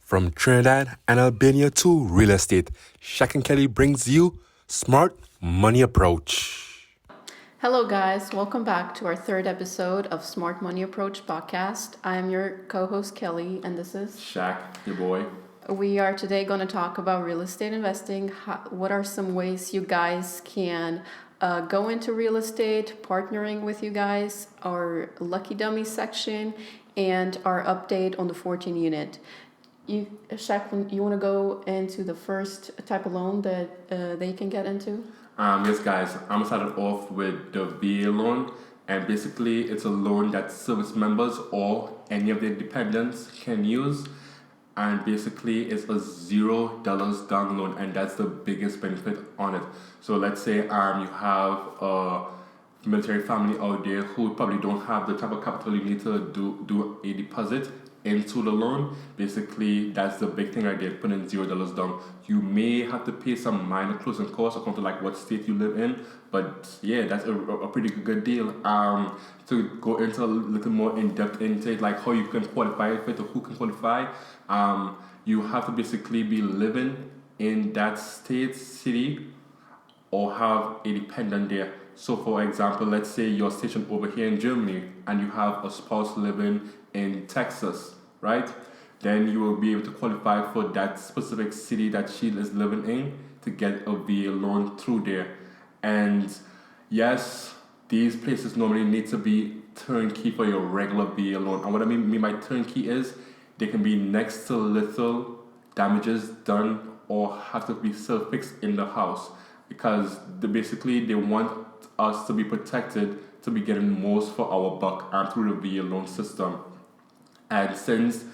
From Trinidad and Albania to real estate, Shaq and Kelli brings you Smart Money Approach. Hello, guys. Welcome back to our third episode of Smart Money Approach podcast. I am your co-host Kelli, and this is Shaq, your boy. We are today going to talk about real estate investing. What are some ways you guys can go into real estate, partnering with you guys, our Lucky Dummy section, and our update on the 14 unit. Shaq, you want to go into the first type of loan that they can get into? Yes, guys. I'm started off with the VA loan, and basically it's a loan that service members or any of their dependents can use, and basically it's a $0 down loan, and that's the biggest benefit on it. So let's say you have a military family out there who probably don't have the type of capital you need to do a deposit into the loan. Basically, that's the big thing right there, putting $0 down. You may have to pay some minor closing costs according to like what state you live in, but yeah, that's a pretty good deal. To go into a little more in depth into it, like how you can qualify for it or who can qualify, you have to basically be living in that state, city, or have a dependent there. So for example, let's say you're stationed over here in Germany and you have a spouse living in Texas, right? Then you will be able to qualify for that specific city that she is living in to get a VA loan through there. And yes, these places normally need to be turnkey for your regular VA loan. And what I mean by turnkey is they can be next to little damages done or have to be self-fixed in the house, because they want us to be protected to be getting most for our buck and through the VA loan system. And since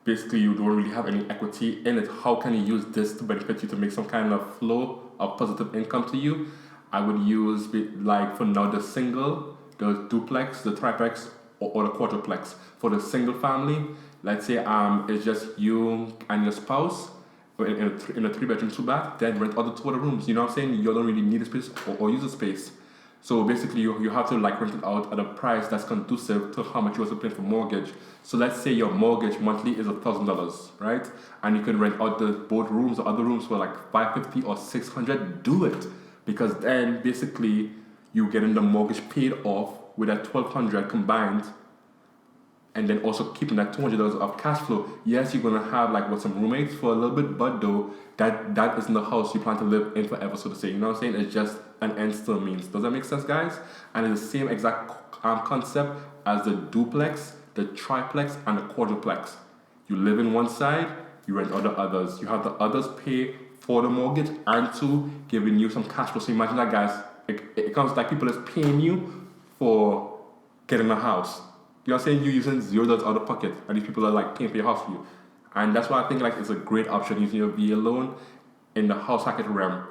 basically you don't really have any equity in it, how can you use this to benefit you, to make some kind of flow of positive income to you? I would use, like for now, the single, the duplex, the triplex, or the quadruplex. For the single family, let's say it's just you and your spouse in a 3-bedroom, 2-bath, then rent out the 2 other rooms. You know what I'm saying? You don't really need a space or use a space. So basically you have to like rent it out at a price that's conducive to how much you also paying for mortgage. So let's say your mortgage monthly is $1,000, right? And you can rent out the both rooms or other rooms for like $550 or $600. Do it, because then basically you getting the mortgage paid off with that $1,200 combined, and then also keeping that $200 of cash flow. Yes, you're gonna have like with some roommates for a little bit, but though that isn't the house you plan to live in forever, so to say. You know what I'm saying? It's just an end still means. Does that make sense, guys? And it's the same exact concept as the duplex, the triplex, and the quadruplex. You live in one side, you rent out the others. You have the others pay for the mortgage and to giving you some cash flow. So imagine that, guys. It comes like people is paying you for getting a house. You know what I'm saying? You're using $0 out of pocket, and these people are like paying for your house for you. And that's why I think like it's a great option using your VA loan in the house hacket realm.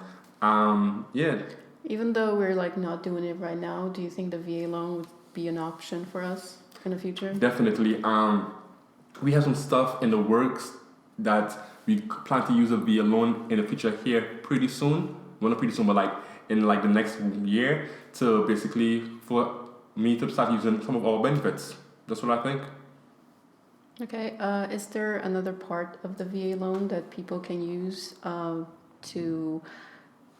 Yeah. Even though we're like not doing it right now, do you think the VA loan would be an option for us in the future? Definitely. We have some stuff in the works that we plan to use a VA loan in the future here pretty soon. Well, not pretty soon, but like in like the next year, to basically for me to start using some of our benefits. That's what I think. Okay. Is there another part of the VA loan that people can use to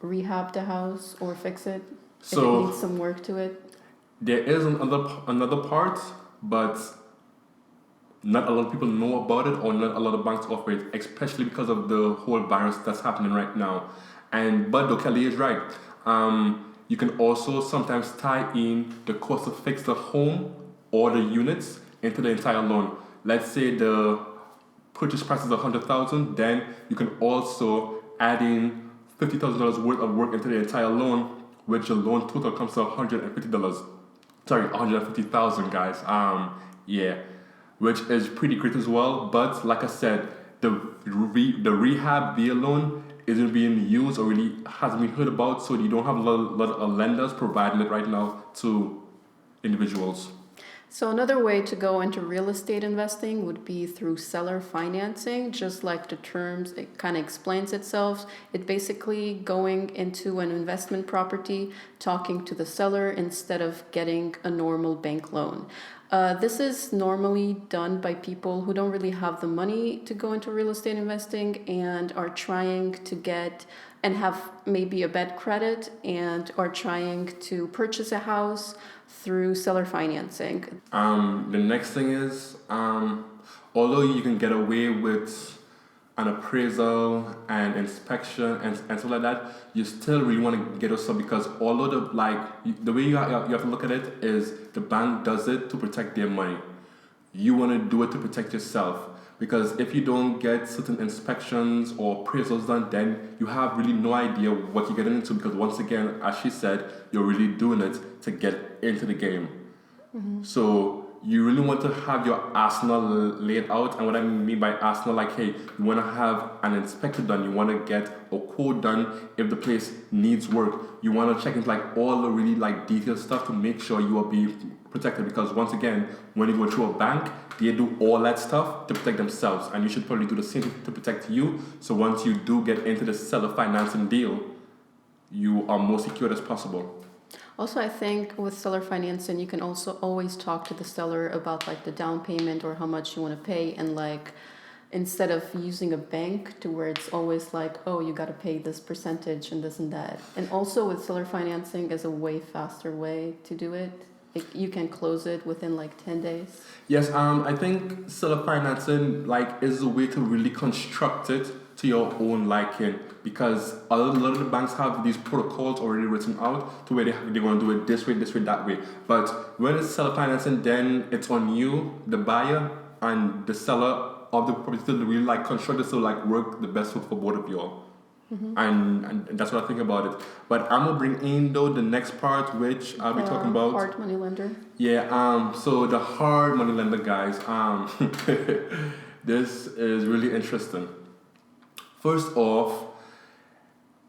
rehab the house or fix it if it needs some work to it? There is another part, but not a lot of people know about it, or not a lot of banks offer it, especially because of the whole virus that's happening right now. But Kelli is right. You can also sometimes tie in the cost to fix the home or the units into the entire loan. Let's say the purchase price is $100,000, then you can also add in $50,000 worth of work into the entire loan, which the loan total comes to $150. Sorry, $150,000, guys. Yeah, which is pretty great as well. But like I said, the rehab VA loan isn't being used or really hasn't been heard about, so you don't have a lot of lenders providing it right now to individuals. So another way to go into real estate investing would be through seller financing. Just like the terms, it kind of explains itself. It's basically going into an investment property, talking to the seller instead of getting a normal bank loan. This is normally done by people who don't really have the money to go into real estate investing and are trying to get and have maybe a bad credit and are trying to purchase a house through seller financing. The next thing is, although you can get away with an appraisal and inspection and stuff like that, you still really want to get yourself, because although the way you have to look at it is the bank does it to protect their money. You want to do it to protect yourself, because if you don't get certain inspections or appraisals done, then you have really no idea what you're getting into, because once again, as she said, you're really doing it to get into the game. So you really want to have your arsenal laid out. And what I mean by arsenal, like, hey, you want to have an inspection done. You want to get a quote done if the place needs work. You want to check into like all the really like detailed stuff to make sure you are being protected. Because once again, when you go through a bank, they do all that stuff to protect themselves. And you should probably do the same thing to protect you. So once you do get into the seller financing deal, you are more secured as possible. Also, I think with seller financing, you can also always talk to the seller about like the down payment or how much you want to pay, and like instead of using a bank to where it's always like, oh, you got to pay this percentage and this and that. And also with seller financing is a way faster way to do it. You can close it within like 10 days. Yes, I think seller financing like is a way to really construct it to your own liking, because a lot of the banks have these protocols already written out to where they're going to do it this way, that way. But when it's seller financing, then it's on you, the buyer, and the seller of the property to really like construct it to like work the best for both of y'all. And that's what I think about it. But I'm gonna bring in though the next part, which I'll be talking about. Hard money lender. Yeah. So the hard money lender, guys. This is really interesting. First off,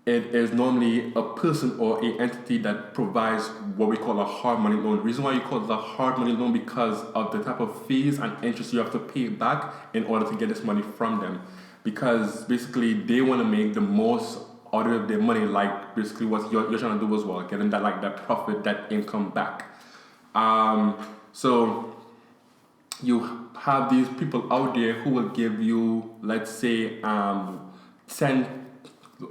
it is normally a person or an entity that provides what we call a hard money loan. The reason why you call it a hard money loan because of the type of fees and interest you have to pay back in order to get this money from them. Because basically they want to make the most out of their money, like basically what you're trying to do as well, getting that like that profit, that income back. So you have these people out there who will give you, let's say, 10,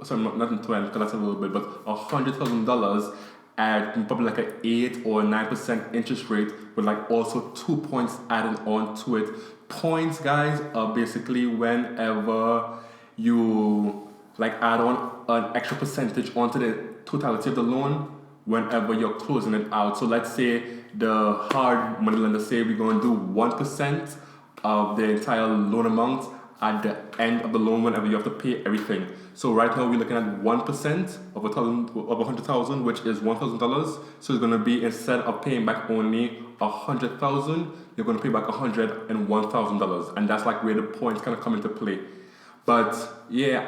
sorry, not 20, because that's a little bit, but $100,000 at probably like an 8 or 9% interest rate, with like also 2 points added on to it. Points, guys, are basically whenever you like add on an extra percentage onto the totality of the loan whenever you're closing it out. So let's say the hard money lender say we're going to do 1% of the entire loan amount at the end of the loan whenever you have to pay everything. So right now we're looking at 1% of $100,000, which is $1,000. So it's going to be, instead of paying back only $100,000, you're going to pay back $101,000, and that's like where the points kind of come into play. But yeah,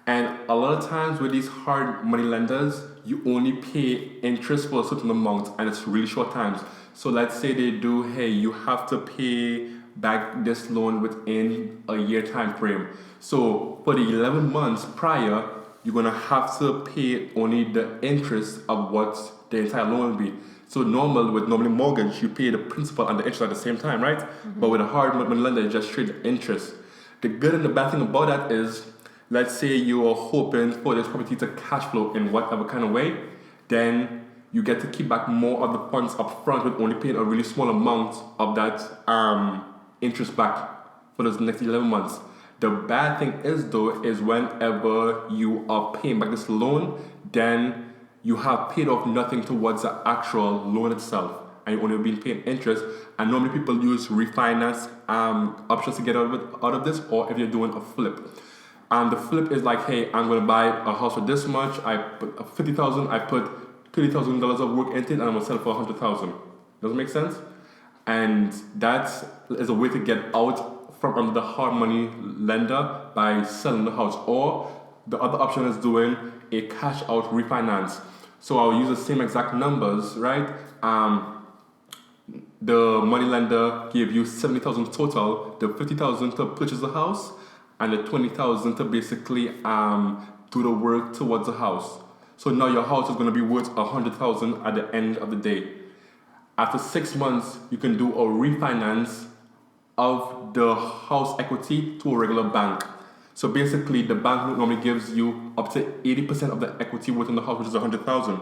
and a lot of times with these hard money lenders, you only pay interest for a certain amount, and it's really short times. So let's say they do, hey, you have to pay back this loan within a year time frame. So for the 11 months prior, you're gonna have to pay only the interest of what the entire loan will be. So normally mortgage, you pay the principal and the interest at the same time, right? But with a hard money lender, it's just straight the interest. The good and the bad thing about that is, let's say you are hoping for this property to cash flow in whatever kind of way, then you get to keep back more of the funds up front with only paying a really small amount of that interest back for those next 11 months. The bad thing is though, is whenever you are paying back this loan, then you have paid off nothing towards the actual loan itself, and you're only being paid interest. And normally people use refinance options to get out of this, or if you're doing a flip. And the flip is like, hey, I'm gonna buy a house for this much. I put $50,000. I put $30,000 of work into it, and I'm gonna sell it for $100,000. Does it make sense? And that is a way to get out from under the hard money lender by selling the house. Or the other option is doing a cash out refinance. So I'll use the same exact numbers, right? The money lender gave you $70,000 total, the $50,000 to purchase the house, and the $20,000 to basically do the work towards the house. So now your house is going to be worth $100,000 at the end of the day. After 6 months, you can do a refinance of the house equity to a regular bank. So basically, the bank normally gives you up to 80% of the equity within the house, which is 100,000.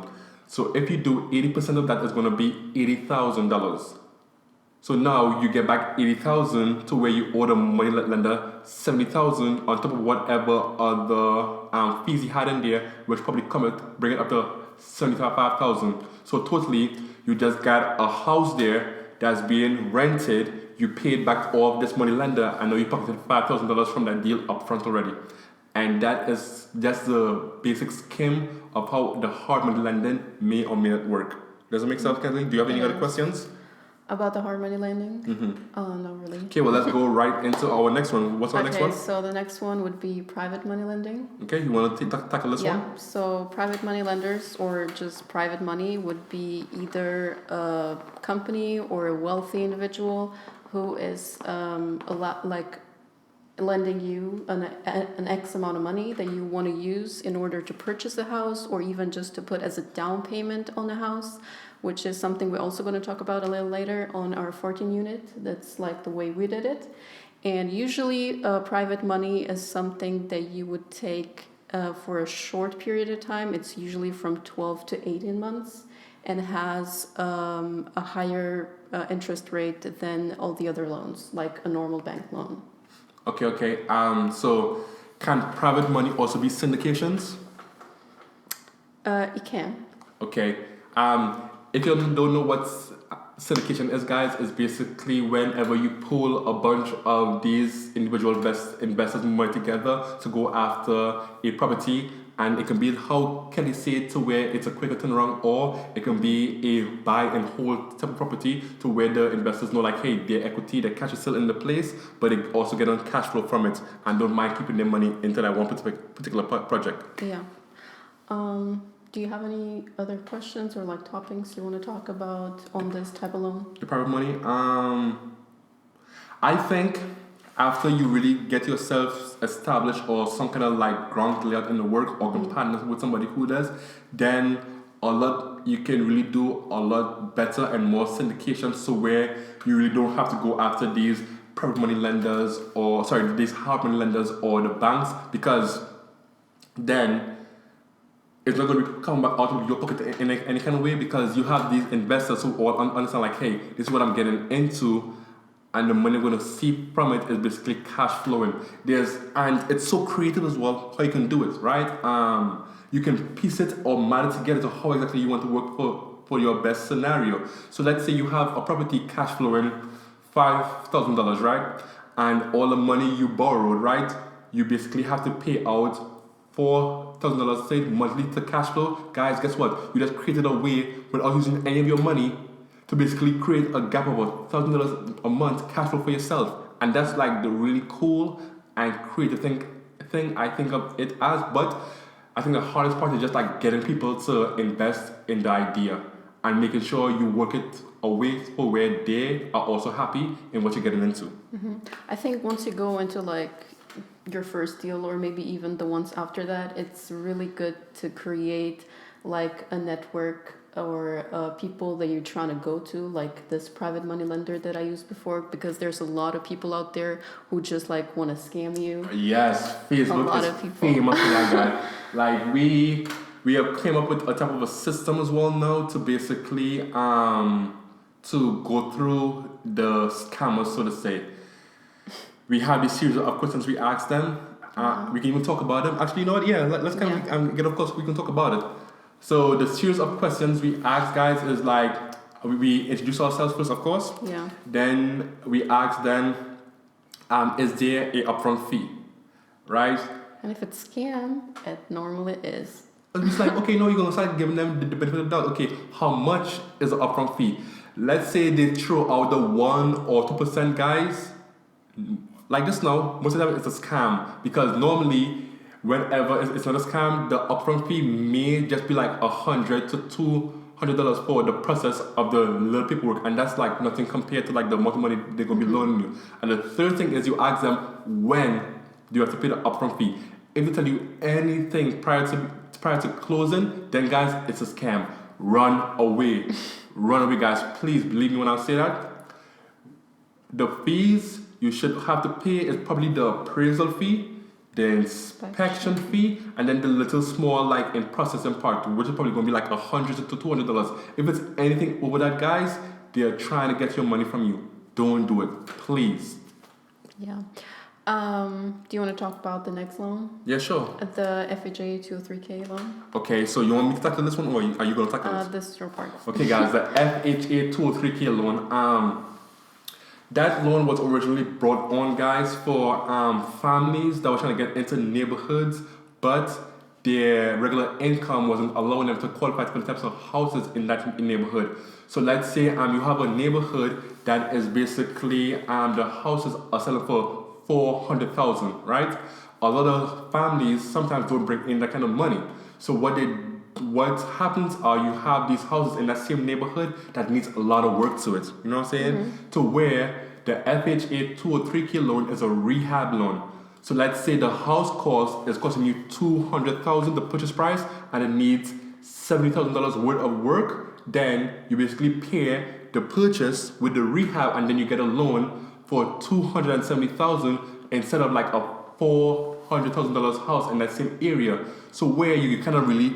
So if you do 80% of that, is going to be $80,000. So now you get back 80,000 to where you owe the money lender 70,000 on top of whatever other fees he had in there, which probably bring it up to 75,000. So totally, you just got a house there that's being rented. You paid back all of this money lender, and now you pocketed $5,000 from that deal up front already. And that is just the basic scheme of how the hard money lending may or may not work. Does it make sense, Kelli? Do you have any other questions? About the hard money lending? Not really. Okay, well, let's go right into our next one. What's our next one? Okay, so the next one would be private money lending. Okay, you want to tackle this one? Yeah, so private money lenders or just private money would be either a company or a wealthy individual who is a lot like lending you an X amount of money that you want to use in order to purchase a house or even just to put as a down payment on a house, which is something we're also going to talk about a little later on our 14 unit. That's like the way we did it. And usually private money is something that you would take for a short period of time. It's usually from 12 to 18 months and has a higher interest rate than all the other loans, like a normal bank loan. Okay. So can private money also be syndications? It can. Okay. If you don't know what syndication is, guys, it's basically whenever you pull a bunch of these individual investors money together to go after a property, and it can be how Kelli said to where it's a quicker turnaround, or it can be a buy and hold type of property to where the investors know like, hey, their equity, their cash is still in the place, but they also get on cash flow from it and don't mind keeping their money into that one particular project. Yeah. Do you have any other questions or like topics you want to talk about on this type of loan? The private money. I think after you really get yourself established or some kind of like ground layout in the work or partner with somebody who does, then you can really do a lot better and more syndications, so where you really don't have to go after these private money lenders these hard money lenders or the banks, because then it's not going to be coming back out of your pocket in any kind of way, because you have these investors who all understand like, hey, this is what I'm getting into, and the money I'm going to see from it is basically cash flowing. And it's so creative as well how you can do it, right? You can piece it or map it together to how exactly you want to work for your best scenario. So let's say you have a property cash flowing $5,000, right? And all the money you borrowed, right? You basically have to pay out $4,000 say monthly to cash flow. Guys, guess what? You just created a way without using any of your money to basically create a gap of $1,000 a month cash flow for yourself. And that's like the really cool and creative thing I think of it as. But I think the hardest part is just like getting people to invest in the idea and making sure you work it away for where they are also happy in what you're getting into. Mm-hmm. I think once you go into like your first deal or maybe even the ones after that, it's really good to create like a network or people that you're trying to go to, like this private money lender that I used before, because there's a lot of people out there who just like want to scam you. Yes, Facebook is famous for that guy. Like we have came up with a type of a system as well now to basically to go through the scammers, so to say. We have this series of questions we ask them. We can even talk about them. Actually, you know what? Yeah, let's kind of get, of course, we can talk about it. So the series of questions we ask guys is like, we introduce ourselves first, of course. Yeah. Then we ask them, is there a upfront fee, right? And if it's scam, it normally is. It's like, okay, no, you're going to start giving them the benefit of the doubt. Okay, how much is the upfront fee? Let's say they throw out the 1 or 2% guys. Like this now, most of the time it's a scam, because normally whenever it's not a scam, the upfront fee may just be like $100 to $200 for the process of the little paperwork, and that's like nothing compared to like the amount of money they're gonna be loaning you. And the third thing is you ask them, when do you have to pay the upfront fee? If they tell you anything prior to closing, then guys, it's a scam. run away. Run away, guys. Please believe me when I say that. The fees you should have to pay is probably the appraisal fee, the inspection fee, and then the little small like in processing part, which is probably going to be like $100 to $200. If it's anything over that, guys, they're trying to get your money from you. Don't do it, please. Yeah. Do you want to talk about the next loan? Yeah, sure. The FHA 203K loan? Okay, so you want me to tackle this one, or are you going to tackle this? This is your part. Okay, guys, the FHA 203K loan. That loan was originally brought on, guys, for families that were trying to get into neighborhoods, but their regular income wasn't allowing them to qualify for the types of houses in that neighborhood. So let's say you have a neighborhood that is basically the houses are selling for $400,000, right? A lot of families sometimes don't bring in that kind of money. So what happens are you have these houses in that same neighborhood that needs a lot of work to it. You know what I'm saying? Mm-hmm. To where the FHA 203K loan is a rehab loan. So let's say the house cost is costing you $200,000, the purchase price, and it needs $70,000 worth of work. Then you basically pair the purchase with the rehab, and then you get a loan for $270,000 instead of like a $400,000 house in that same area. So where you kind of really,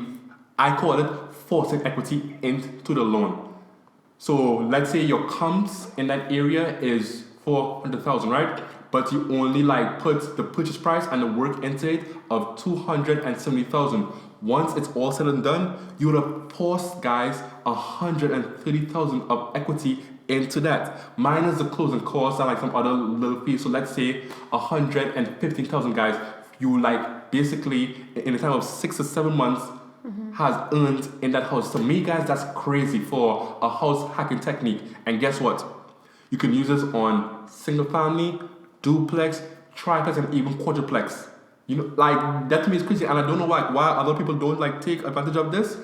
I call it forcing equity into the loan. So let's say your comps in that area is $400,000, right? But you only like put the purchase price and the work into it of $270,000. Once it's all said and done, you would have forced, guys, $130,000 of equity into that, minus the closing costs and like some other little fees. So let's say $115,000, guys. You like basically in a time of 6 or 7 months has earned in that house. To me, guys, that's crazy for a house hacking technique. And guess what? You can use this on single family, duplex, triplex, and even quadruplex. You know, like that to me is crazy, and I don't know why other people don't like take advantage of this.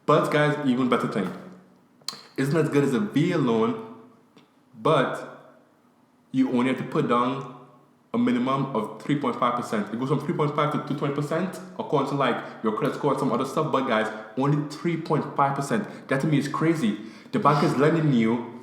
But guys, even better thing, isn't as good as a VA loan, but you only have to put down a minimum of 3.5%. It goes from 3.5 to 20% according to like your credit score and some other stuff. But guys, only 3.5%. That to me is crazy. The bank is lending you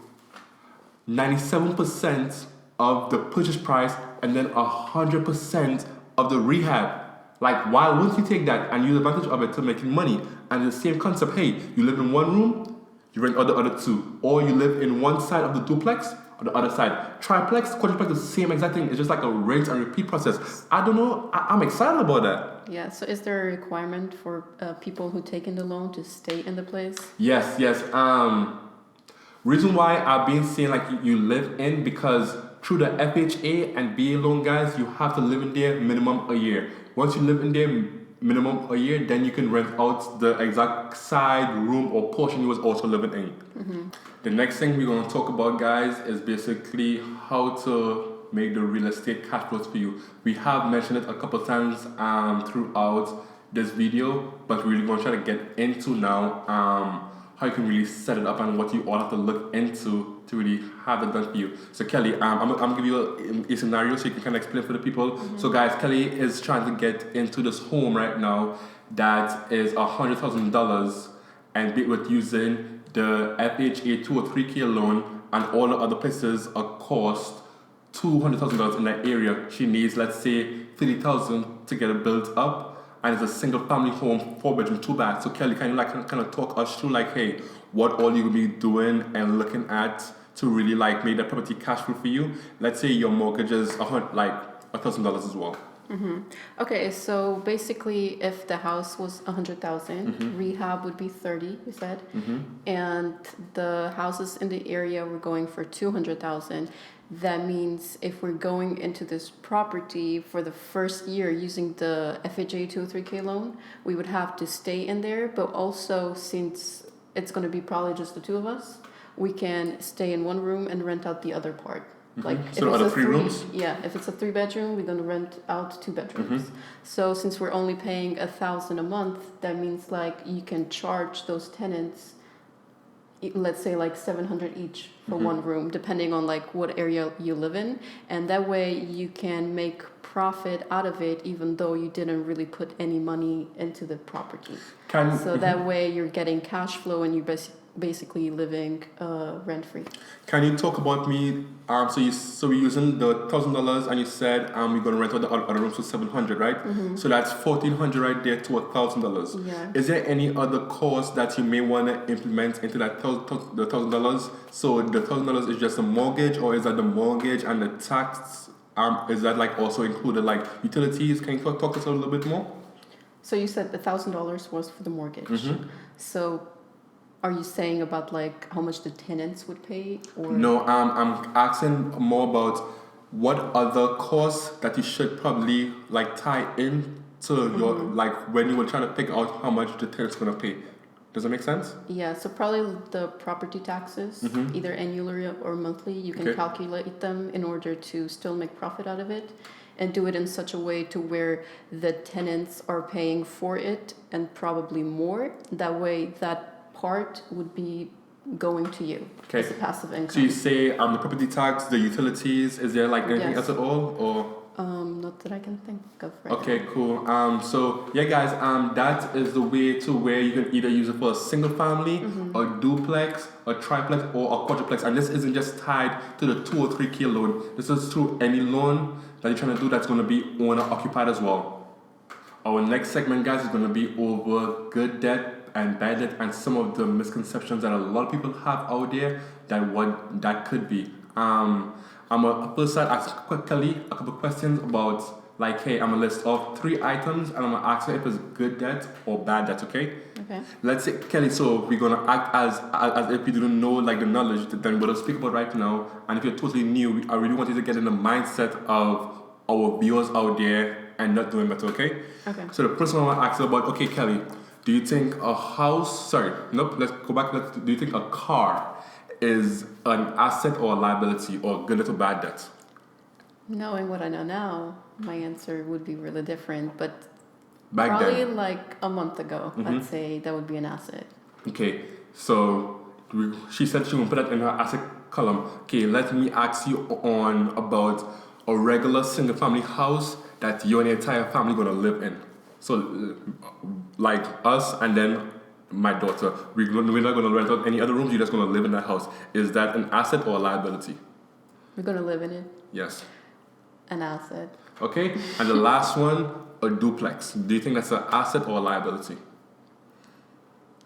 97% of the purchase price and then 100% of the rehab. Like, why wouldn't you take that and use advantage of it to making money? And the same concept, hey, you live in one room, you rent out the other two. Or you live in one side of the duplex, or the other side. Triplex, quadruplex, the same exact thing. It's just like a rinse and repeat process. I don't know. I'm excited about that. Yeah, so is there a requirement for people who take in the loan to stay in the place? Yes. Reason why I've been saying like you live in, because through the FHA and BA loan, guys, you have to live in there minimum a year. Once you live in there minimum a year, then you can rent out the exact side, room, or portion you was also living in. Mm-hmm. The next thing we're going to talk about, guys, is basically how to make the real estate cash flows for you. We have mentioned it a couple times throughout this video, but we're really going to try to get into now how you can really set it up and what you all have to look into to really have it done for you. So Kelly, I'm going to give you a scenario so you can kind of explain for the people. Mm-hmm. So guys, Kelly is trying to get into this home right now that is $100,000, and with using the FHA 203K loan and all the other places cost $200,000 in that area. She needs, let's say, $30,000 to get it built up. And it's a single family home, 4-bedroom, 2-bath. So Kelly, can you like kind of talk us through like, hey, what all you will be doing and looking at to really like make that property cash flow for you? Let's say your mortgage is $1,000 as well. Mm-hmm. Okay, so basically, if the house was $100,000, rehab would be $30,000, you said, and the houses in the area were going for $200,000. That means if we're going into this property for the first year using the FHA 203K loan, we would have to stay in there. But also, since it's going to be probably just the two of us, we can stay in one room and rent out the other part. Like so if it's three rooms? Yeah, if it's a 3-bedroom, we're going to rent out 2 bedrooms. So since we're only paying $1,000 a month, that means like you can charge those tenants, let's say like $700 each for one room, depending on like what area you live in, and that way you can make profit out of it, even though you didn't really put any money into the property. Can So that way you're getting cash flow and you're basically living rent free. Can you talk about me? So we're using the $1,000, and you said we're gonna rent out the other rooms for $700, right? So that's $1,400 right there to $1,000. Yeah. Is there any other cost that you may want to implement into that the $1,000? So the $1,000 is just a mortgage, or is that the mortgage and the tax? Is that like also included like utilities? Can you talk to us a little bit more? So you said $1,000 was for the mortgage. So are you saying about like how much the tenants would pay, or No, I'm asking more about what other costs that you should probably like tie in to your like when you were trying to figure out how much the tenant's gonna pay. Does that make sense? Yeah, so probably the property taxes, either annually or monthly. You can Okay. calculate them in order to still make profit out of it, and do it in such a way to where the tenants are paying for it and probably more. That way, that part would be going to you Okay. as a passive income. So you say the property tax, the utilities. Is there like anything Yes. else at all, or? Not that I can think of right Okay, now. cool. So yeah, guys, that is the way to where you can either use it for a single family, a duplex, a triplex, or a quadruplex. And this isn't just tied to the 2 or 3K loan. This is through any loan that you're trying to do that's going to be owner occupied as well. Our next segment, guys, is going to be over good debt and bad debt and some of the misconceptions that a lot of people have out there that what that could be. I'm gonna first start ask Kelli a couple questions about like, hey, I'm gonna list off 3 items and I'm gonna ask her if it's good debt or bad debt, okay? Okay. Let's say, Kelli, so we're gonna act as if you didn't know like the knowledge that we're gonna speak about right now. And if you're totally new, I really want you to get in the mindset of our viewers out there and not doing better, okay? Okay. So the first one I want to ask you about, okay, Kelli, do you think a house, let's go back, do you think a car is an asset or a liability or good debt or bad debt? Knowing what I know now, my answer would be really different, but Back probably then. like a month ago, I'd say that would be an asset. Okay, so she said she would put that in her asset column. Okay, let me ask you on about a regular single family house that you and your entire family gonna live in. So, like us and then my daughter, we're not gonna rent out any other rooms. You're just gonna live in that house. Is that an asset or a liability? We're gonna live in it, Yes. an asset. Okay, and the last one, a duplex. Do you think that's an asset or a liability?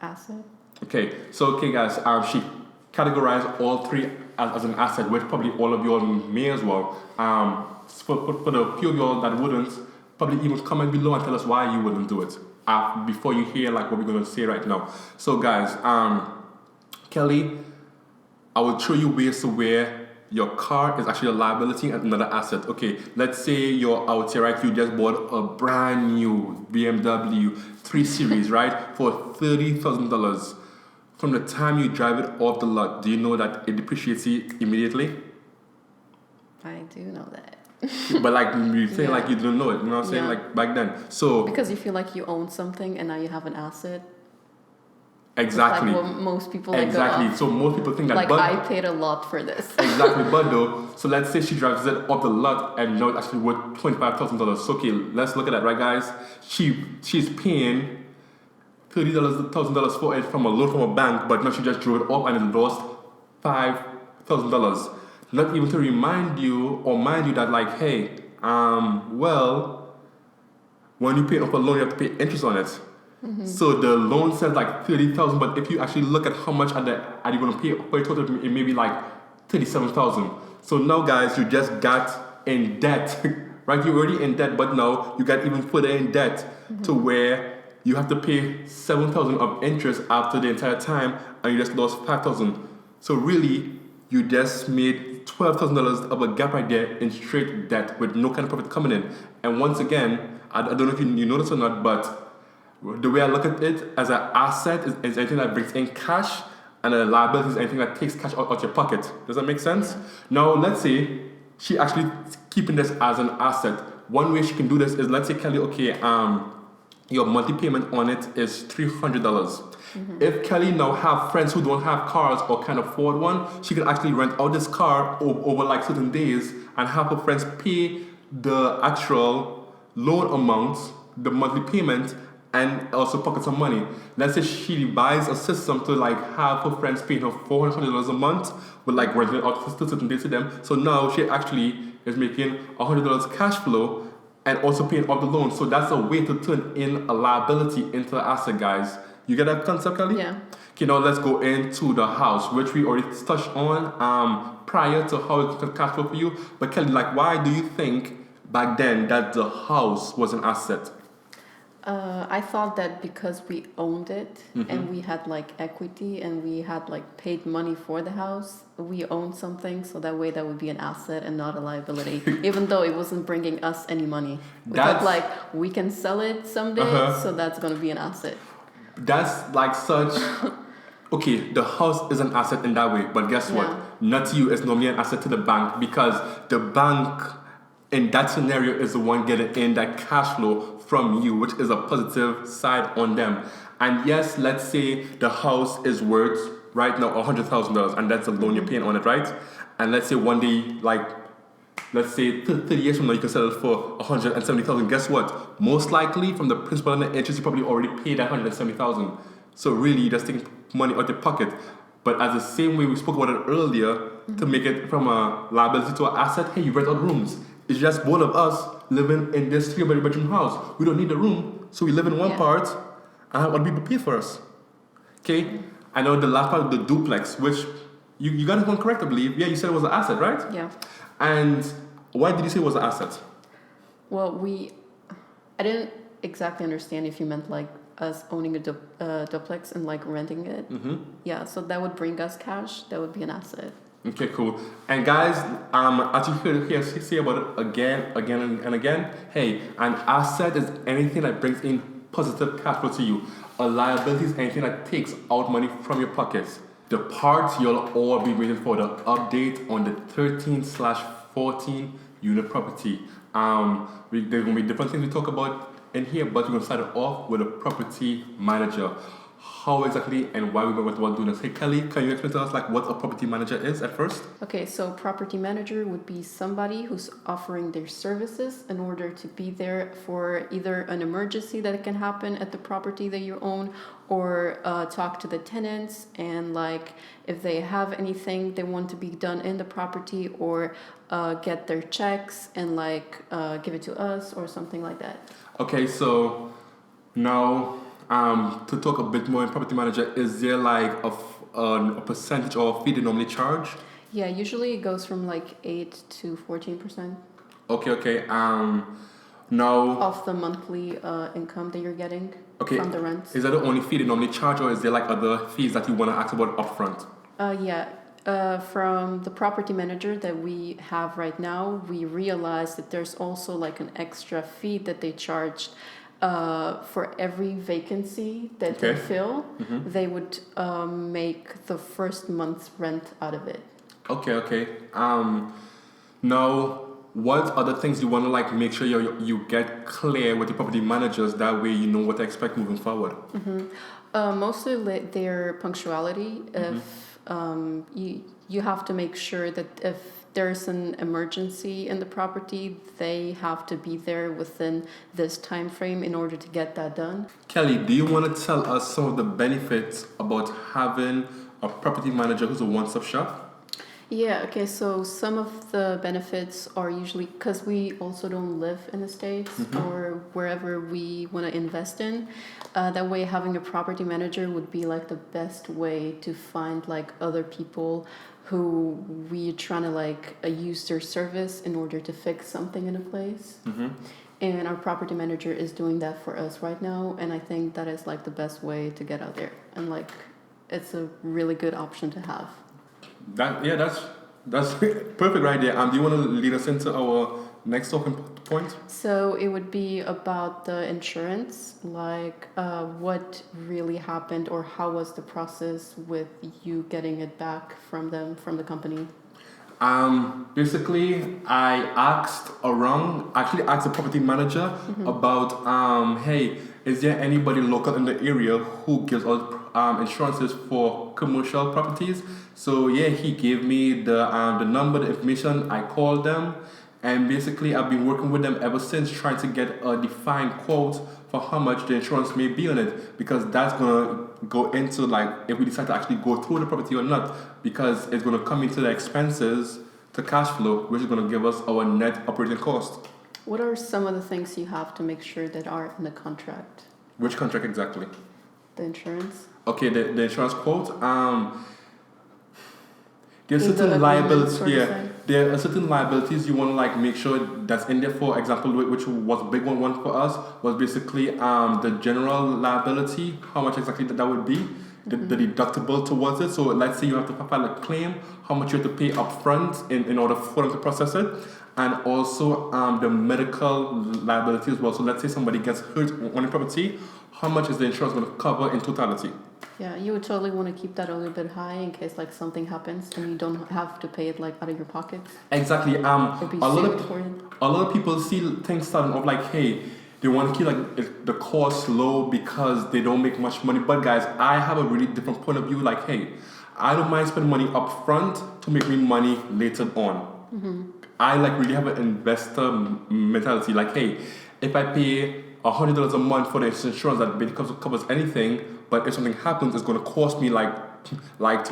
Asset. Okay, so guys, she categorized all 3 as an asset, which probably all of y'all may as well. For the few of y'all that wouldn't, probably even comment below and tell us why you wouldn't do it before you hear like what we're gonna say right now. So guys, Kelli, I will show you ways to where your car is actually a liability and another asset. Okay, let's say you're out here, right? You just bought a brand new BMW 3 Series, right? For $30,000. From the time you drive it off the lot, do you know that it depreciates immediately? I do know that. But like you say, Yeah. like you didn't know it. You know what I'm saying? Yeah. Like back then. So Because you feel like you own something and now you have an asset. exactly, It's like what most people exactly. Like, So most people think that. like but I paid a lot for this. exactly, but though, so let's say she drives it off the lot and now it's actually worth $25,000. So okay, let's look at that, right, guys? She's paying $30,000 for it from a loan from a bank, but now she just drove it up and it lost $5,000. Not even to remind you or mind you that like, hey, well, when you pay off a loan, you have to pay interest on it. So the loan says like $30,000, but if you actually look at how much are you going to pay for it total, it may be like $37,000. So now, guys, you just got in debt, right? You're already in debt, but now you got even further in debt to where you have to pay $7,000 of interest after the entire time, and you just lost $5,000. So really, you just made $12,000 of a gap right there in straight debt with no kind of profit coming in. And once again, I don't know if you notice or not, but the way I look at it as an asset is anything that brings in cash, and a liability is anything that takes cash out your pocket. Does that make sense? Yeah. Now, let's say she actually keeping this as an asset. One way she can do this is, let's say, Kelli, okay, your monthly payment on it is $300. If Kelli now have friends who don't have cars or can't afford one, she can actually rent out this car over like certain days and have her friends pay the actual loan amount, the monthly payment, and also pocket some money. Let's say she buys a system to like have her friends paying her $400 a month, with like renting it out to certain days to them. So now she actually is making $100 cash flow and also paying off the loan. So that's a way to turn in a liability into an asset, guys. You get that concept, Kelly? Yeah. Okay, now let's go into the house, which we already touched on prior to how it can cash flow for you. But Kelly, like, why do you think back then that the house was an asset? I thought that because we owned it and we had like equity and we had like paid money for the house, we owned something, so that way that would be an asset and not a liability, even though it wasn't bringing us any money. We thought like we can sell it someday, so that's gonna be an asset. That's like such. Okay, the house is an asset in that way, but guess what? Not to you, it's normally an asset to the bank, because the bank in that scenario is the one getting in that cash flow from you, which is a positive side on them. And yes, let's say the house is worth right now $100,000, and that's the loan you're paying on it, right? And let's say one day, like, let's say 30 years from now, you can sell it for $170,000. Guess what? Most likely, from the principal and the interest, you probably already paid that $170,000. So really, you're just taking money out your pocket. But as the same way we spoke about it earlier, to make it from a liability to an asset, hey, you rent out rooms. It's just both of us living in this 3-bedroom house. We don't need a room, so we live in one part and have other people pay for us. Okay? I know the last part of the duplex, which you got it one correct, I believe. Yeah, you said it was an asset, right? Yeah. And why did you say it was an asset? Well, I didn't exactly understand if you meant like us owning a duplex and like renting it. Yeah, so that would bring us cash. That would be an asset. Okay, cool. And guys, as you hear say about it again and again, hey, an asset is anything that brings in positive cash flow to you. A liability is anything that takes out money from your pockets. The part you'll all be waiting for, the update on the 13/14 unit property. There's gonna be different things we talk about in here, but we're gonna start it off with a property manager. How exactly and why we went about doing this? Hey Kelly, can you explain to us like what a property manager is at first? Okay, so property manager would be somebody who's offering their services in order to be there for either an emergency that can happen at the property that you own, or talk to the tenants and like if they have anything they want to be done in the property, or get their checks and like give it to us or something like that. Okay, so now to talk a bit more in property manager, is there like a percentage or a fee they normally charge? Yeah, usually it goes from like 8 to 14%. Okay. Now of the monthly income that you're getting from the rent. Is that the only fee they normally charge, or is there like other fees that you want to ask about upfront? From the property manager that we have right now, we realized that there's also like an extra fee that they charged. For every vacancy that they fill, they would make the first month's rent out of it. Okay. Now, what other things you want to like make sure you get clear with the property managers? That way, you know what to expect moving forward. Mostly their punctuality. If you have to make sure that if there's an emergency in the property, they have to be there within this time frame in order to get that done. Kelly, do you want to tell us some of the benefits about having a property manager who's a one-stop shop? Yeah, okay, so some of the benefits are usually, because we also don't live in the States or wherever we want to invest in, that way having a property manager would be like the best way to find like other people who we trying to like use their service in order to fix something in a place. And our property manager is doing that for us right now, and I think that is like the best way to get out there, and like it's a really good option to have. That's perfect right there. Do you want to lead us into our next talking point? So it would be about the insurance, like what really happened, or how was the process with you getting it back from the company? Basically, I asked the property manager about, hey, is there anybody local in the area who gives out insurances for commercial properties? So yeah, he gave me the number, the information. I called them, And basically, I've been working with them ever since, trying to get a defined quote for how much the insurance may be on it, because that's gonna go into like if we decide to actually go through the property or not, because it's gonna come into the expenses to cash flow, which is gonna give us our net operating cost. What are some of the things you have to make sure that are in the contract? Which contract exactly? The insurance? Okay, the insurance quote. There's In the certain agreement, liabilities. sort of Yeah, thing? there are certain liabilities you want to like make sure that's in there. For example, which was a big one for us was basically the general liability. How much exactly that would be, the deductible towards it. So let's say you have to file a claim, how much you have to pay upfront in order for them to process it, and also the medical liability as well. So let's say somebody gets hurt on the property, how much is the insurance going to cover in totality? Yeah, you would totally want to keep that a little bit high in case like something happens and you don't have to pay it like out of your pocket. Exactly. Or be sued for it. A lot of people see things starting off like, hey, they want to keep like the cost low because they don't make much money. But guys, I have a really different point of view. Like, hey, I don't mind spending money up front to make me money later on. I like really have an investor mentality. Like, hey, if I pay $100 a month for the insurance that basically covers anything, but if something happens, it's going to cost me like $300.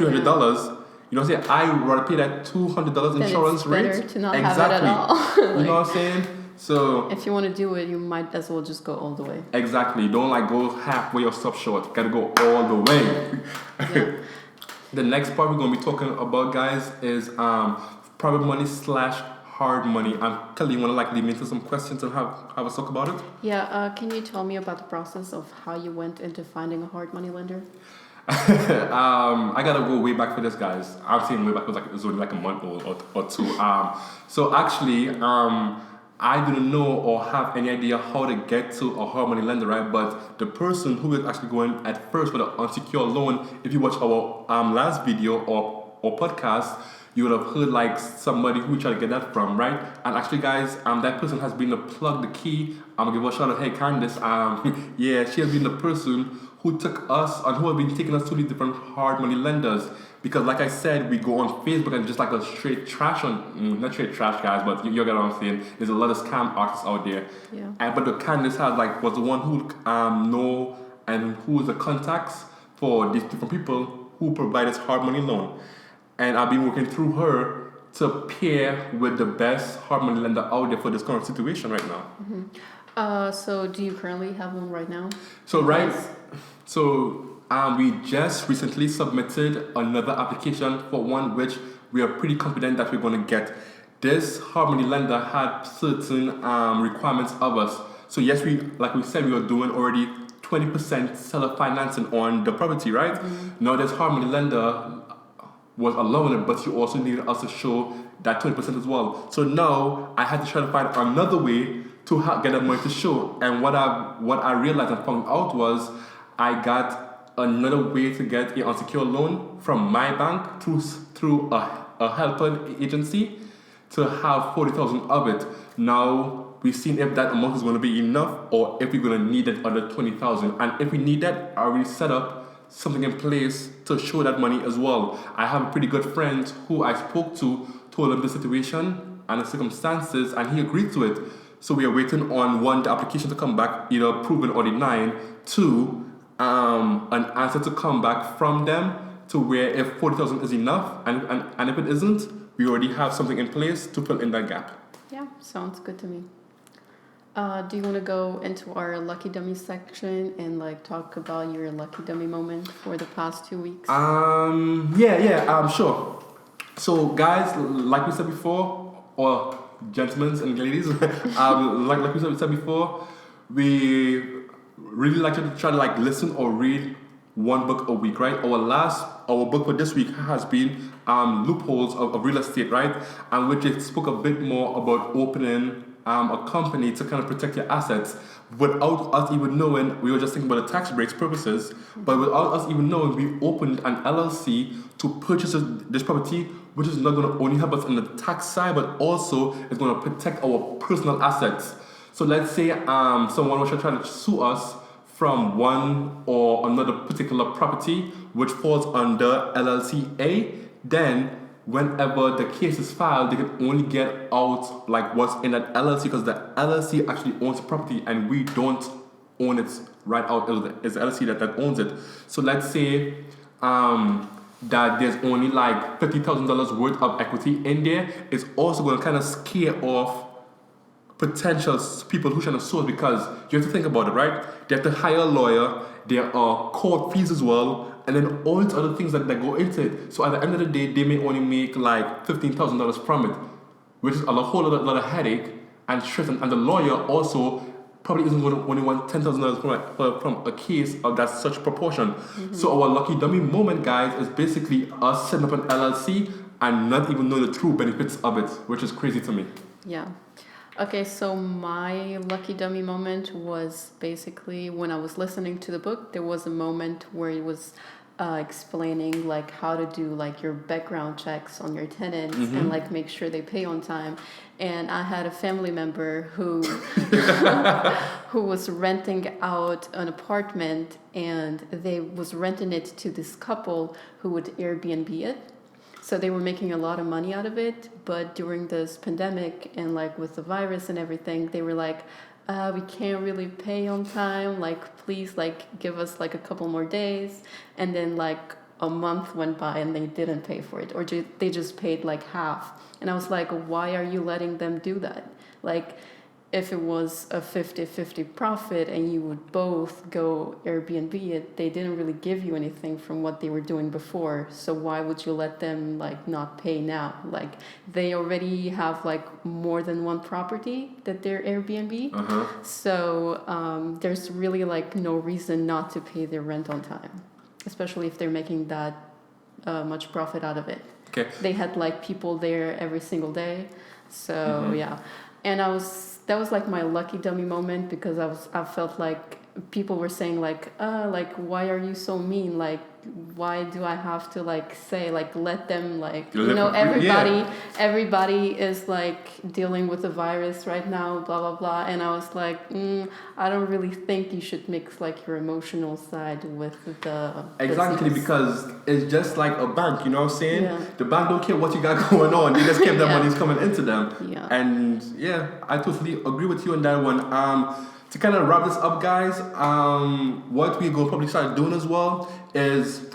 You know what I'm saying? I rather pay that $200 Then insurance it's rate. better to not exactly. have it at all. You know what I'm saying? So if you want to do it, you might as well just go all the way. exactly. Don't like go halfway or stop short. Gotta go all the way. Yeah. The next part we're gonna be talking about, guys, is private money / hard money. Kelli, you wanna like lead me into some questions and have us talk about it? Yeah, can you tell me about the process of how you went into finding a hard money lender? I gotta go way back for this, guys. I'm saying way back, it was only like a month or two. So actually, I didn't know or have any idea how to get to a hard money lender, right? But the person who was actually going at first with an unsecured loan, if you watch our last video or podcast, you would have heard like somebody who tried to get that from, right? And actually, guys, that person has been the plug, the key. I'm gonna give her a shout out. Hey, Candice. Yeah, she has been the person who took us and who have been taking us to these different hard money lenders. Because like I said, we go on Facebook and just like a straight trash not straight trash, guys, but you get what I'm saying. There's a lot of scam artists out there. Yeah. But the Candice was the one who know and who is the contacts for these different people who provide this hard money loan. And I've been working through her to pair with the best hard money lender out there for this current situation right now. So do you currently have one right now? So we just recently submitted another application for one which we are pretty confident that we're going to get. This hard money lender had certain requirements of us. So yes, like we said, we were doing already 20% seller financing on the property, right? Now this hard money lender was allowing it, but you also needed us to show that 20% as well. So now I had to try to find another way to get that money to show. And what I realized and found out was I got another way to get an unsecured loan from my bank through a helper agency to have 40,000 of it. Now we've seen if that amount is going to be enough or if we're going to need that other 20,000. And if we need that, I already set up something in place to show that money as well. I have a pretty good friend who I spoke to, told him the situation and the circumstances, and he agreed to it. So we are waiting on one, the application to come back, either proven or denied, two, an answer to come back from them to where if 40,000 is enough, and if it isn't, we already have something in place to fill in that gap. Yeah, sounds good to me. Do you want to go into our lucky dummy section and like talk about your lucky dummy moment for the past 2 weeks? Sure. So guys, like we said before, or gentlemen and ladies, like we said before, we really like to try to like listen or read one book a week, right? Our book for this week has been Loopholes of Real Estate, right? And which it spoke a bit more about opening a company to kind of protect your assets without us even knowing. We were just thinking about the tax breaks purposes, but without us even knowing, we opened an LLC to purchase this property, which is not going to only help us on the tax side, but also is going to protect our personal assets. So let's say someone was trying to sue us from one or another particular property which falls under LLC A, then whenever the case is filed, they can only get out like what's in that LLC because the LLC actually owns the property and we don't own it right out. It's the LLC that owns it. So let's say that there's only like $50,000 worth of equity in there. It's also going to kind of scare off potential people who trying to sue because you have to think about it, right? They have to hire a lawyer. There are court fees as well, and then all these other things that go into it. So at the end of the day, they may only make like $15,000 from it, which is a whole lot of headache and stress. And the lawyer also probably isn't going to only want $10,000 from a case of that such proportion. So our lucky dummy moment, guys, is basically us setting up an LLC and not even know the true benefits of it, which is crazy to me. Yeah. Okay, so my lucky dummy moment was basically when I was listening to the book, there was a moment where it was explaining like how to do like your background checks on your tenants and like make sure they pay on time. And I had a family member who who was renting out an apartment and they was renting it to this couple who would Airbnb it. So they were making a lot of money out of it, but during this pandemic and like with the virus and everything, they were like, we can't really pay on time. Like, please, like, give us like a couple more days. And then like a month went by and they didn't pay for it, or they just paid like half. And I was like, why are you letting them do that? Like, if it was a 50-50 profit and you would both go Airbnb it, they didn't really give you anything from what they were doing before. So why would you let them like not pay now? Like they already have like more than one property that they're Airbnb. So there's really like no reason not to pay their rent on time, especially if they're making that much profit out of it. Okay. They had like people there every single day. So yeah. And that was like my lucky dummy moment because I felt like people were saying like why are you so mean? Like why do I have to like say like let them like everybody is like dealing with the virus right now, blah blah blah. And I was like, I don't really think you should mix like your emotional side with the exactly business. Because it's just like a bank, you know what I'm saying? Yeah. The bank don't care what you got going on, they just care that Yeah. money's coming into them. Yeah. And yeah, I totally agree with you on that one. To kind of wrap this up, guys, what we're going to probably start doing as well is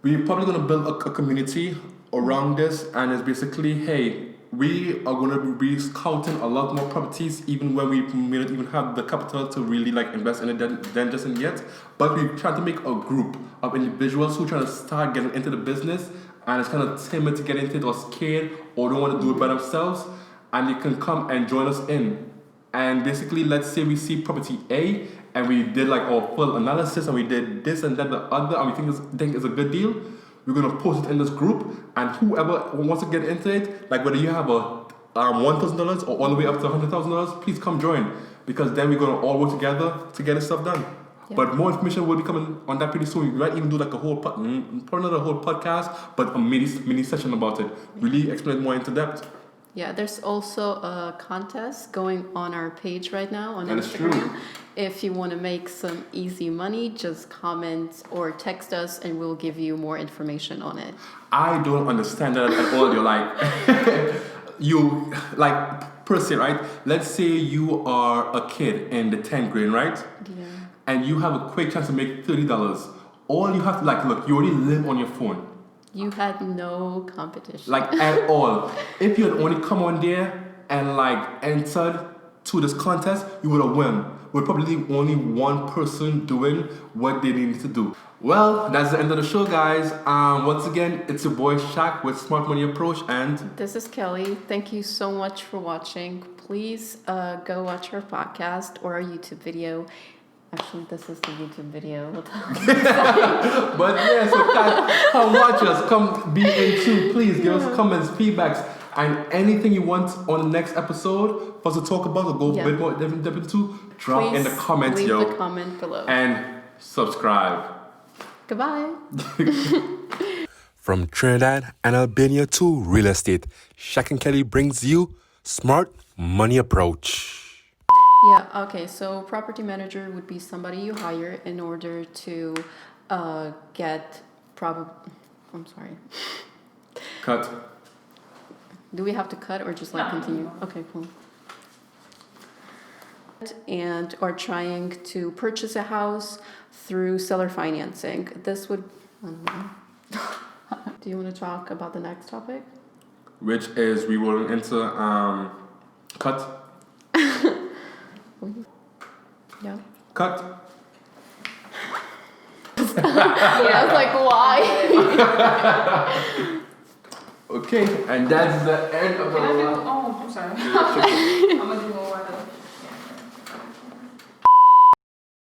we're probably going to build a community around this, and it's basically, hey, we are going to be scouting a lot more properties even when we may not even have the capital to really like invest in it then just yet. But we try to make a group of individuals who try to start getting into the business and it's kind of timid to get into it or scared or don't want to do it by themselves, and they can come and join us in. And basically, let's say we see property A and we did like our full analysis and we did this and that, the other, and we think it's a good deal. We're gonna post it in this group, and whoever wants to get into it, like whether you have a $1,000 or all the way up to $100,000, please come join, because then we're gonna all work together to get this stuff done. Yeah. But more information will be coming on that pretty soon. We might even do like a whole probably not a whole podcast, but a mini session about it. Really explain it more into depth. Yeah, there's also a contest going on our page right now on That is Instagram. true. If you want to make some easy money, just comment or text us and we'll give you more information on it. I don't understand that at all. You're like, you, like, per se, right? Let's say you are a kid in the 10th grade, right? Yeah. And you have a quick chance to make $30. All you have to, like, look, you already live on your phone. You had no competition. Like, at all. If you had only come on there and, like, entered to this contest, you would have won. With probably only one person doing what they needed to do. Well, that's the end of the show, guys. Once again, it's your boy Shaq with Smart Money Approach, and this is Kelly. Thank you so much for watching. Please go watch our podcast or our YouTube video. Actually, this is the YouTube video. But yeah, so come watch us. Come be in tune. Please give us comments, feedbacks, and anything you want on the next episode for us to talk about or go a bit more different into. Drop Please in the comments, leave the comment below. and subscribe. Goodbye. From Trinidad and Albania to real estate, Shaq and Kelly brings you Smart Money Approach. Yeah, okay, so property manager would be somebody you hire in order to get I'm sorry. Cut. Do we have to cut or just like No. continue? Okay, cool. And are trying to purchase a house through seller financing. This would, I don't know. Do you want to talk about the next topic? Which is we rolling into cut. Yeah. Cut. Yeah, I was like, why? Okay, and that's the end of the Can I do? Oh, I'm sorry. I'm gonna do one more.